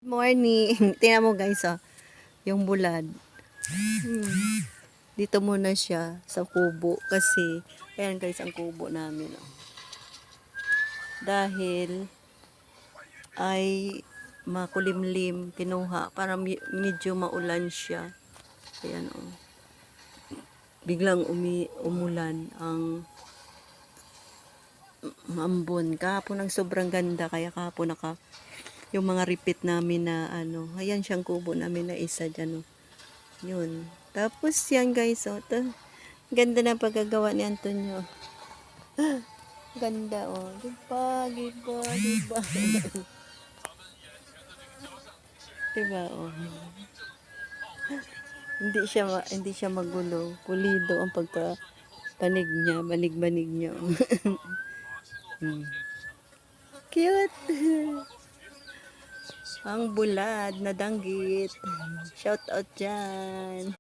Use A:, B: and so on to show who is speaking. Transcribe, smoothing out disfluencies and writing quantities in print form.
A: Morning. Tingnan mo guys, oh, yung bulad. Dito muna siya sa kubo kasi ayan guys ang kubo namin. Oh. Dahil ay makulimlim, kinuha para medyo maulan siya. Ayan oh. Biglang umulan ang mambon. Kahapon ang sobrang ganda kaya kahapon yung mga repeat namin na ano, ayan siyang kubo namin na isa dyan oh. Yun. Tapos yan guys, oh, ganda na pagkagawa ni Antonio. Ganda oh. Diba, diba, diba. Diba oh. Hindi siya magulo. Pulido ang pagka-banig niya, banig-banig niya. Cute. Ang bulad na danggit. Shout out dyan.